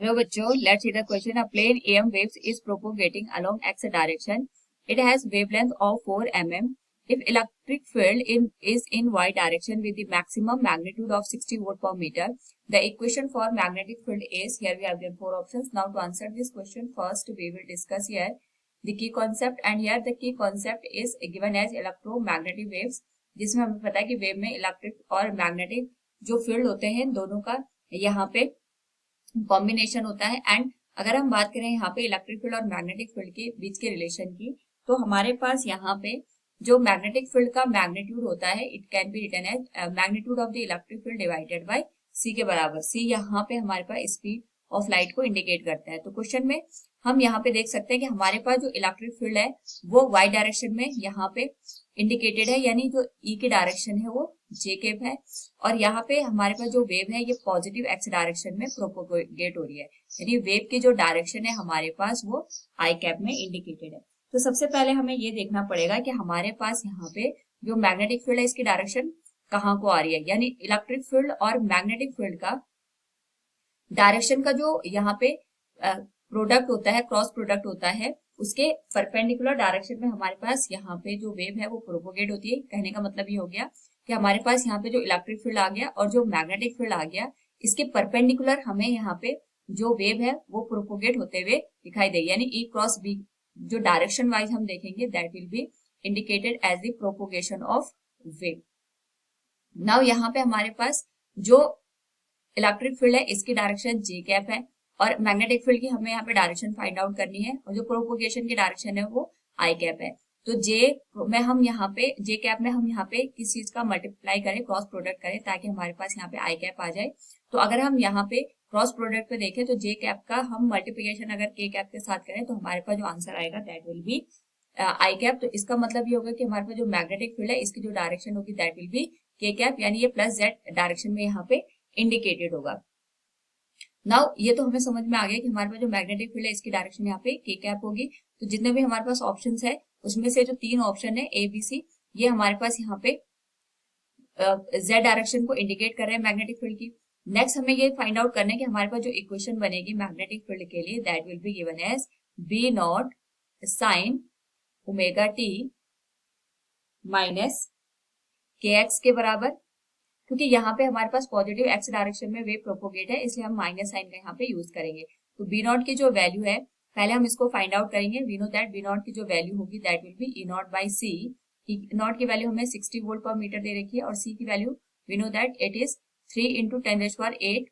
Hello बच्चों, let's see the question. A plane EM waves is propagating along x direction. It has wavelength of 4 mm. If electric field is in y direction with the maximum magnitude of 60 volt per meter, the equation for magnetic field is, here we have given 4 options. Now to answer this question, first we will discuss here the key concept, and here the key concept is given as electromagnetic waves, जिसमें हमें पता है कि wave में electric और magnetic जो field होते हैं दोनों का यहाँ पे कॉम्बिनेशन होता है। एंड अगर हम बात करें यहाँ पे इलेक्ट्रिक फील्ड और मैग्नेटिक फील्ड के बीच के रिलेशन की, तो हमारे पास यहाँ पे जो मैग्नेटिक फील्ड का मैग्नीट्यूड होता है, it can be written as magnitude of the electric field divided by C के बराबर। सी यहाँ पे हमारे पास स्पीड ऑफ लाइट को इंडिकेट करता है। तो क्वेश्चन में हम यहाँ पे देख सकते हैं कि हमारे पास जो इलेक्ट्रिक फील्ड है वो वाई डायरेक्शन में यहाँ पे इंडिकेटेड है, यानी जो ई की डायरेक्शन है वो जे कैप है, और यहाँ पे हमारे पास जो वेव है ये पॉजिटिव एक्स डायरेक्शन में प्रोपोगेट हो रही है, यानी वेव की जो डायरेक्शन है हमारे पास वो आई कैप में इंडिकेटेड है। तो सबसे पहले हमें ये देखना पड़ेगा कि हमारे पास यहाँ पे जो मैग्नेटिक फील्ड है इसकी डायरेक्शन कहाँ को आ रही है, यानी इलेक्ट्रिक फील्ड और मैग्नेटिक फील्ड का डायरेक्शन का जो यहाँ पे प्रोडक्ट होता है, क्रॉस प्रोडक्ट होता है, उसके परपेंडिकुलर डायरेक्शन में हमारे पास यहाँ पे जो वेव है वो प्रोपोगेट होती है। कहने का मतलब ये हो गया कि हमारे पास यहाँ पे जो इलेक्ट्रिक फील्ड आ गया और जो मैग्नेटिक फील्ड आ गया, इसके परपेंडिकुलर हमें यहाँ पे जो वेव है वो प्रोपोगेट होते हुए दिखाई दे, यानी ई क्रॉस बी जो डायरेक्शन वाइज हम देखेंगे that will be indicated as the propagation of wave. Now यहाँ पे हमारे पास जो इलेक्ट्रिक फील्ड है इसकी डायरेक्शन जे कैप है, और मैग्नेटिक फील्ड की हमें यहाँ पे डायरेक्शन फाइंड आउट करनी है, और जो प्रोपोगेशन की डायरेक्शन है वो आई कैप है। तो जे में हम यहाँ पे जे कैप में हम यहाँ पे किस चीज का मल्टीप्लाई करें, क्रॉस प्रोडक्ट करें, ताकि हमारे पास यहाँ पे आई कैप आ जाए। तो अगर हम यहाँ पे क्रॉस प्रोडक्ट पे देखें तो जे कैप का हम मल्टीप्लीकेशन अगर के कैप के साथ करें तो हमारे पास जो आंसर आएगा that will be i cap. तो इसका मतलब ये होगा कि हमारे पास जो मैग्नेटिक फील्ड है इसकी जो डायरेक्शन होगी दैट विल बी के कैप, यानी ये प्लस जेड डायरेक्शन में यहाँ पे इंडिकेटेड होगा। नाउ ये तो हमें समझ में आ गया कि हमारे पास जो मैग्नेटिक फील्ड है इसकी डायरेक्शन यहाँ पे के कैप होगी। तो जितने भी हमारे पास ऑप्शंस है उसमें से जो 3 ऑप्शन है ए बी सी, ये हमारे पास यहाँ पे जेड डायरेक्शन को इंडिकेट कर रहे हैं मैग्नेटिक फील्ड की। नेक्स्ट हमें ये फाइंड आउट करना है कि हमारे पास जो इक्वेशन बनेगी मैग्नेटिक फील्ड के लिए that will be given as B naught sine omega t minus k x के बराबर, क्योंकि यहाँ पे हमारे पास पॉजिटिव एक्स डायरेक्शन में वेव प्रोपोगेट है इसलिए हम माइनस साइन का यहाँ पे यूज करेंगे। तो बी नॉट की जो वैल्यू है पहले हम इसको फाइंड आउट करेंगे। We know that B naught की जो वैल्यू होगी that will be E naught by C. E naught की वैल्यू हमें 60 वोल्ट पर मीटर दे रखी है, और सी की value we know that it is 3 into 10⁸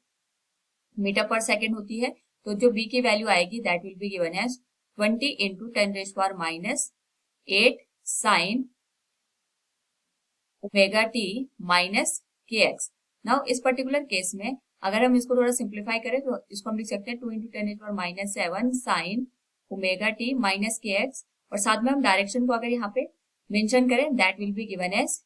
metre पर सेकेंड होती है। तो जो बी की वैल्यू आएगी that will be given as 20 into 10⁻⁸ sine omega t minus k x. Now इस पर्टिकुलर केस में अगर हम इसको थोड़ा सिंप्लीफाई करें तो इसको हम लिख सकते हैं 2 into 10⁻⁷ sign omega t minus k x, और साथ में हम डायरेक्शन को अगर यहाँ पे मेंशन करें that will be given as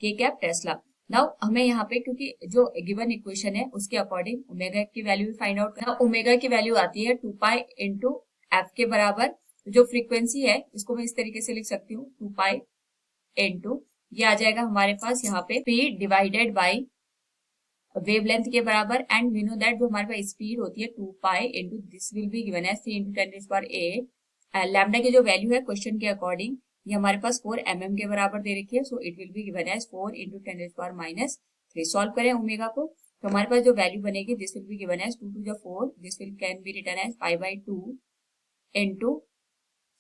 k cap tesla. Now हमें यहाँ पे क्योंकि जो गिवन इक्वेशन है उसके अकॉर्डिंग ओमेगा की वैल्यू भी फाइंड आउट करना। ओमेगा की वैल्यू आती है 2 पाई इंटू एफ के बराबर। जो फ्रीक्वेंसी है इसको मैं इस तरीके से लिख सकती हूँ 2 पाई इंटू, ये आ जाएगा हमारे पास यहाँ पे स्पीड डिवाइडेड बाई वेवलेंथ के बराबर। एंड वी नो दैट जो हमारे पास स्पीड होती है 2 pi into this will be given as 3 into 10⁸। Lambda की जो वैल्यू है क्वेश्चन के अकॉर्डिंग ये हमारे पास 4 mm के बराबर दे रखी है, so it will be given as 4 into 10⁻⁻3। Solve करें ओमेगा को तो हमारे पास जो वैल्यू बनेगी this will be given as 2 to 4, this will can be written as 5/2 into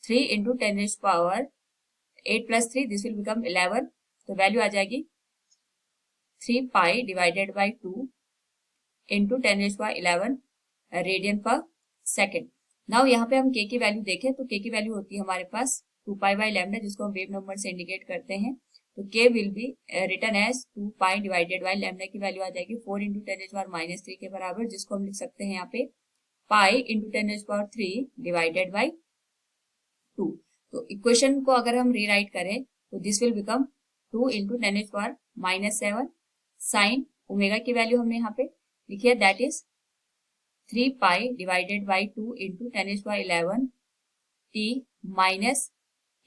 3 into 10⁸8 plus 3, this will become 11। तो वैल्यू आ जाएगी 3 pi divided by 2 into 10⁻11 radian पर सेकेंड। नाउ यहाँ पे हम के की वैल्यू देखें तो के की वैल्यू होती है हमारे पास 2 पाई बाई लैम्डा, जिसको हम वेव नंबर से इंडिकेट करते हैं। तो k will be written as 2 pi divided by lambda की वैल्यू आ जाएगी 4 इंटू 10⁻⁻3 के बराबर, जिसको हम लिख सकते हैं यहाँ पे पाई इंटू 10⁻3 डिवाइडेड बाई 2। तो इक्वेशन को अगर हम रीराइट करें तो this will become 2 into 10⁻⁻7 sine omega की वैल्यू हमने यहाँ पे लिखी है that is 3 pi divided by 2 into 10⁻11 T minus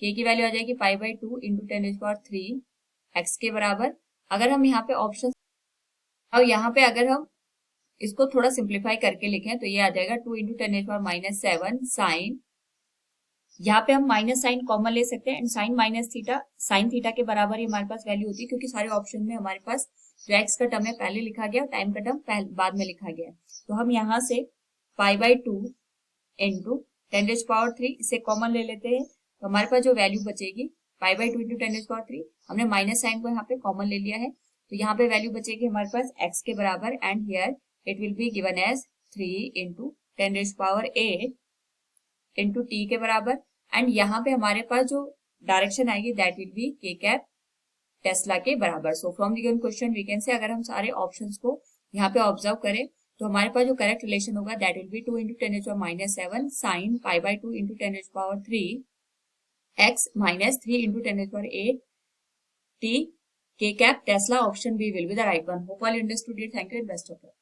के की वैल्यू आ जाएगी π/2 इंटू 10⁻3 एक्स के बराबर। अगर हम यहाँ पे ऑप्शन, और यहाँ पे अगर हम इसको थोड़ा सिंप्लीफाई करके लिखें तो ये आ जाएगा 2 इंटू 10⁻⁻7 साइन, यहाँ पे हम माइनस साइन कॉमन ले सकते हैं and sine minus theta sine theta के बराबर ही हमारे पास वैल्यू होती है, क्योंकि सारे ऑप्शन में हमारे पास जो एक्स का टर्म है पहले लिखा गया और टाइम का टर्म बाद में लिखा गया। तो हम यहाँ से π/2 इंटू 10⁻³ इसे कॉमन ले लेते हैं, तो हमारे पास जो वैल्यू बचेगी π/2 इंटू 10⁻³ हमने माइनस साइन को यहाँ पे कॉमन ले लिया है, तो यहाँ पे वैल्यू बचेगी हमारे पास x के बराबर and here it will be given as 3 into 10⁸ into t के बराबर, एंड यहाँ पे हमारे पास जो डायरेक्शन आएगी that will be k cap tesla के बराबर। So from the given question we can say अगर हम सारे ऑप्शंस को यहाँ पे ऑब्जर्व करें तो हमारे पास जो करेक्ट रिलेशन होगा that will be 2 into 10⁻⁻7 sine π/2 into 10⁻³ x minus 3 into 10⁸ t k cap tesla. Option B will be the right one. Hope all understood it. Thank you and best of luck.